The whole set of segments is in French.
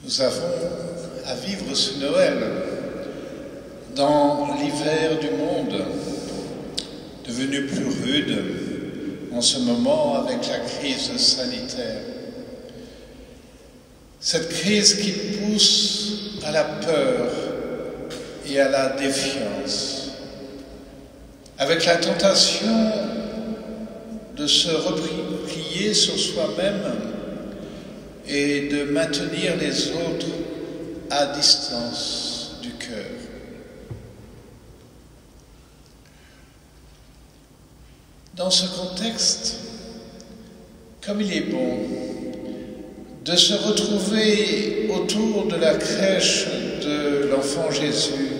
Nous avons à vivre ce Noël dans l'hiver du monde, devenu plus rude en ce moment avec la crise sanitaire. Cette crise qui pousse à la peur et à la défiance, avec la tentation de se replier sur soi-même et de maintenir les autres à distance du cœur. Dans ce contexte, comme il est bon de se retrouver autour de la crèche de l'enfant Jésus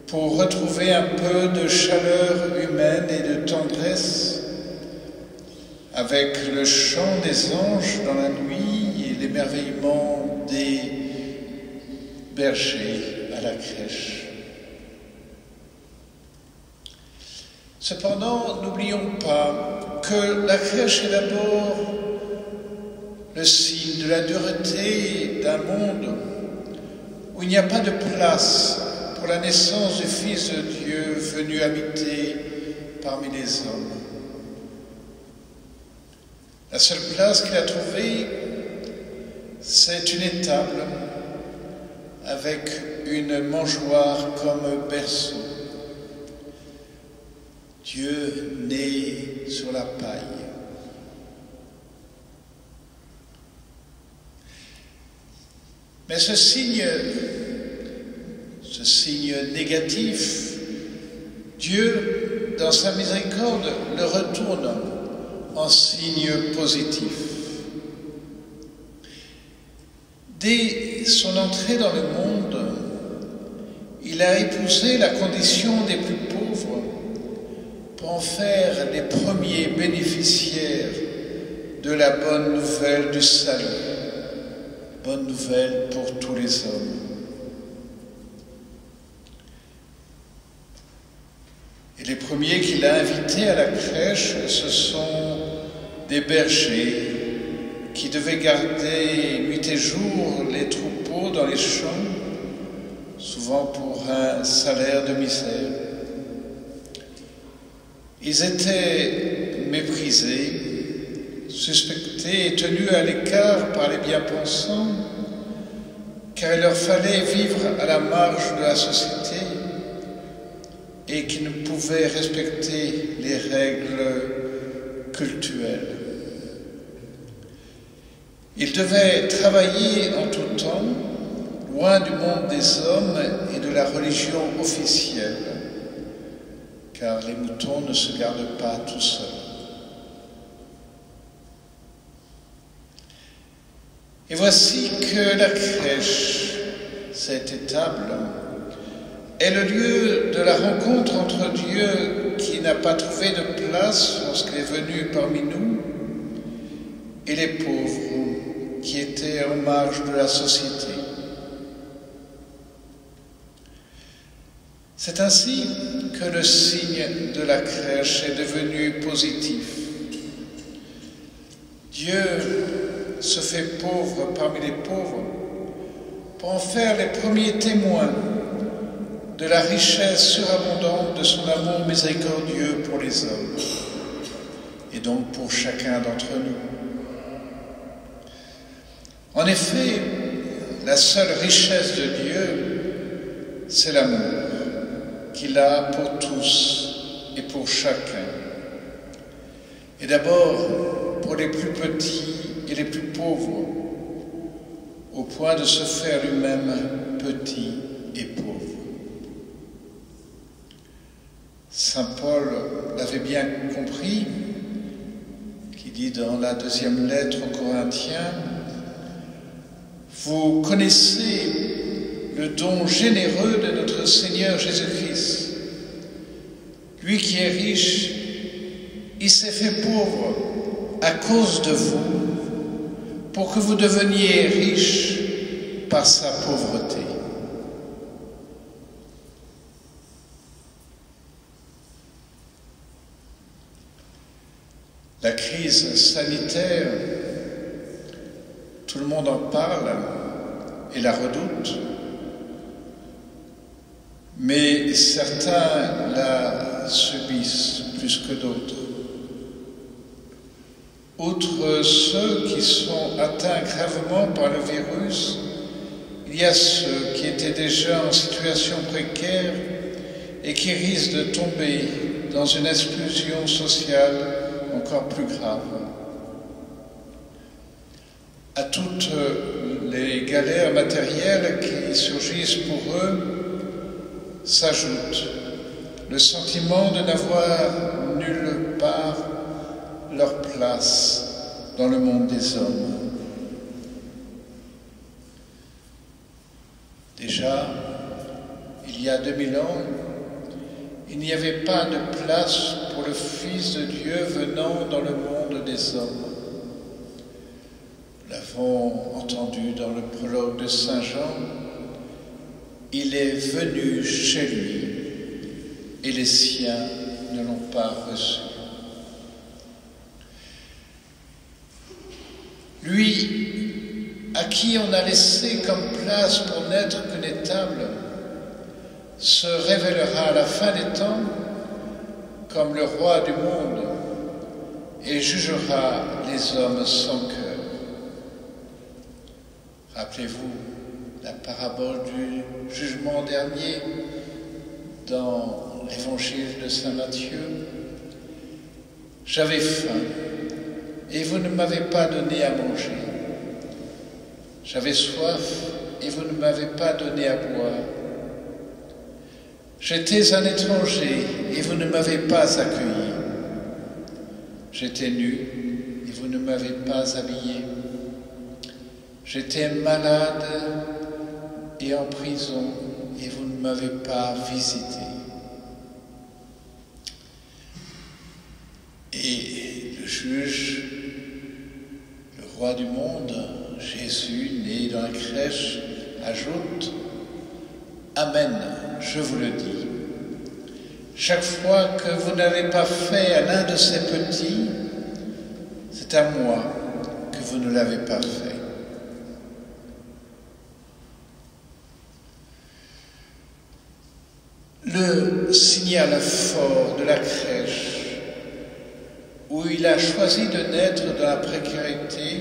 pour retrouver un peu de chaleur humaine et de tendresse, avec le chant des anges dans la nuit et l'émerveillement des bergers à la crèche. Cependant, n'oublions pas que la crèche est d'abord le signe de la dureté d'un monde où il n'y a pas de place pour la naissance du Fils de Dieu venu habiter parmi les hommes. La seule place qu'il a trouvée, c'est une étable avec une mangeoire comme berceau. Dieu né sur la paille. Mais ce signe négatif, Dieu, dans sa miséricorde, le retourne en signe positif. Dès son entrée dans le monde, il a épousé la condition des plus pauvres pour en faire les premiers bénéficiaires de la bonne nouvelle du salut, bonne nouvelle pour tous les hommes. Et les premiers qu'il a invités à la crèche, ce sont des bergers qui devaient garder nuit et jour les troupeaux dans les champs, souvent pour un salaire de misère. Ils étaient méprisés, suspectés et tenus à l'écart par les bien-pensants, car il leur fallait vivre à la marge de la société et qui ne pouvaient respecter les règles cultuelles. Ils devaient travailler en tout temps, loin du monde des hommes et de la religion officielle, car les moutons ne se gardent pas tout seuls. Et voici que la crèche, cette étable, est le lieu de la rencontre entre Dieu qui n'a pas trouvé de place lorsqu'il est venu parmi nous et les pauvres qui étaient en marge de la société. C'est ainsi que le signe de la crèche est devenu positif. Dieu se fait pauvre parmi les pauvres pour en faire les premiers témoins de la richesse surabondante de son amour miséricordieux pour les hommes, et donc pour chacun d'entre nous. En effet, la seule richesse de Dieu, c'est l'amour qu'il a pour tous et pour chacun. Et d'abord pour les plus petits et les plus pauvres, au point de se faire lui-même petit et pauvre. Saint Paul l'avait bien compris, qui dit dans la deuxième lettre aux Corinthiens: « Vous connaissez le don généreux de notre Seigneur Jésus-Christ. Lui qui est riche, il s'est fait pauvre à cause de vous, pour que vous deveniez riches par sa pauvreté. » La crise sanitaire, tout le monde en parle, et la redoutent, mais certains la subissent plus que d'autres. Outre ceux qui sont atteints gravement par le virus, il y a ceux qui étaient déjà en situation précaire et qui risquent de tomber dans une exclusion sociale encore plus grave. À toutes les galères matérielles qui surgissent pour eux s'ajoute le sentiment de n'avoir nulle part leur place dans le monde des hommes. Déjà, il y a 2000 ans, il n'y avait pas de place pour le Fils de Dieu venant dans le monde des hommes. Nous l'avons entendu dans le prologue de Saint Jean, il est venu chez lui et les siens ne l'ont pas reçu. Lui, à qui on a laissé comme place pour n'être connétable, se révélera à la fin des temps comme le roi du monde et jugera les hommes sans cœur. Rappelez-vous la parabole du jugement dernier dans l'évangile de saint Matthieu. J'avais faim et vous ne m'avez pas donné à manger. J'avais soif et vous ne m'avez pas donné à boire. J'étais un étranger et vous ne m'avez pas accueilli. J'étais nu et vous ne m'avez pas habillé. J'étais malade et en prison et vous ne m'avez pas visité. Et le juge, le roi du monde, Jésus, né dans la crèche, ajoute « Amen, je vous le dis. Chaque fois que vous n'avez pas fait à l'un de ces petits, c'est à moi que vous ne l'avez pas fait. » Le signal fort de la crèche, où il a choisi de naître dans la précarité,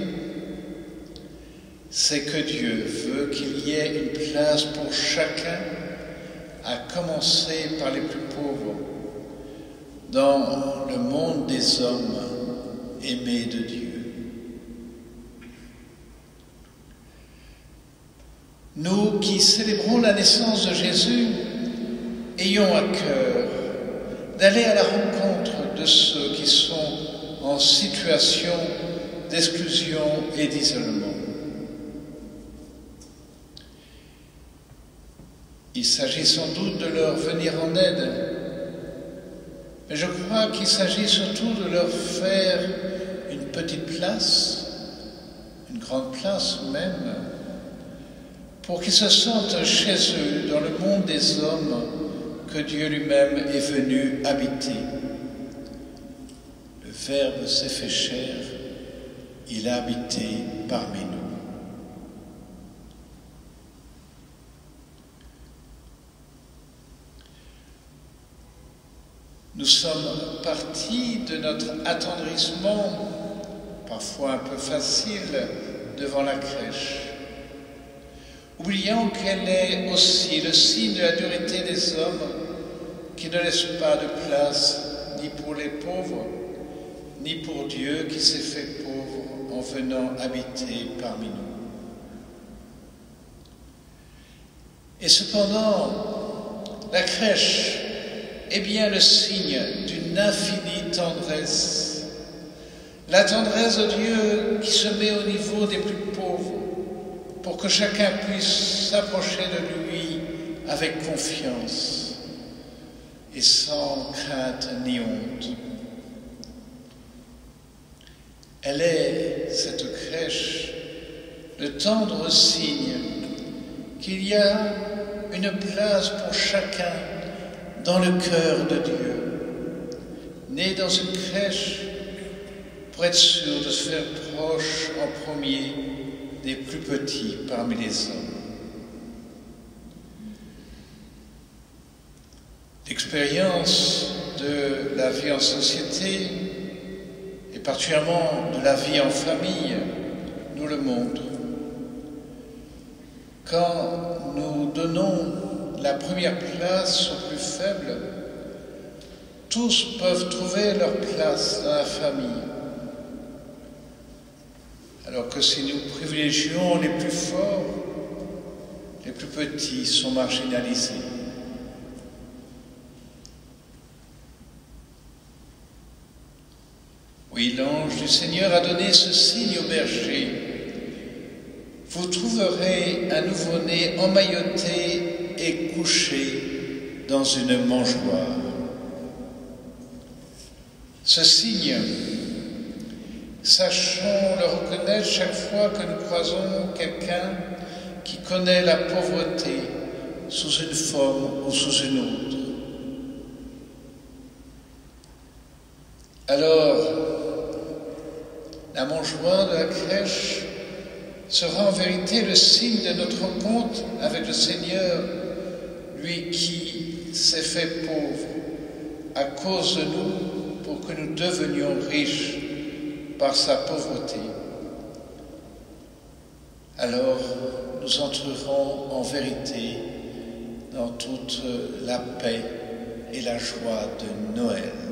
c'est que Dieu veut qu'il y ait une place pour chacun, à commencer par les plus pauvres, dans le monde des hommes aimés de Dieu. Nous qui célébrons la naissance de Jésus, ayons à cœur d'aller à la rencontre de ceux qui sont en situation d'exclusion et d'isolement. Il s'agit sans doute de leur venir en aide, mais je crois qu'il s'agit surtout de leur faire une petite place, une grande place même, pour qu'ils se sentent chez eux dans le monde des hommes que Dieu lui-même est venu habiter. Le Verbe s'est fait chair, il a habité parmi nous. Nous sommes partis de notre attendrissement, parfois un peu facile, devant la crèche, oubliant qu'elle est aussi le signe de la dureté des hommes qui ne laissent pas de place ni pour les pauvres, ni pour Dieu qui s'est fait pauvre en venant habiter parmi nous. Et cependant, la crèche est bien le signe d'une infinie tendresse, la tendresse de Dieu qui se met au niveau des plus pauvres pour que chacun puisse s'approcher de lui avec confiance et sans crainte ni honte. Elle est, cette crèche, le tendre signe qu'il y a une place pour chacun dans le cœur de Dieu, né dans une crèche pour être sûr de se faire proche en premier des plus petits parmi les hommes. L'expérience de la vie en société, et particulièrement de la vie en famille, nous le montre. Quand nous donnons la première place aux plus faibles, tous peuvent trouver leur place dans la famille. Alors que si nous privilégions les plus forts, les plus petits sont marginalisés. Oui, l'ange du Seigneur a donné ce signe au berger. Vous trouverez un nouveau-né emmailloté et couché dans une mangeoire. Ce signe, sachons le reconnaître chaque fois que nous croisons quelqu'un qui connaît la pauvreté sous une forme ou sous une autre. Alors, la mangeoire de la crèche sera en vérité le signe de notre rencontre avec le Seigneur, lui qui s'est fait pauvre à cause de nous pour que nous devenions riches par sa pauvreté. Alors, nous entrerons en vérité dans toute la paix et la joie de Noël.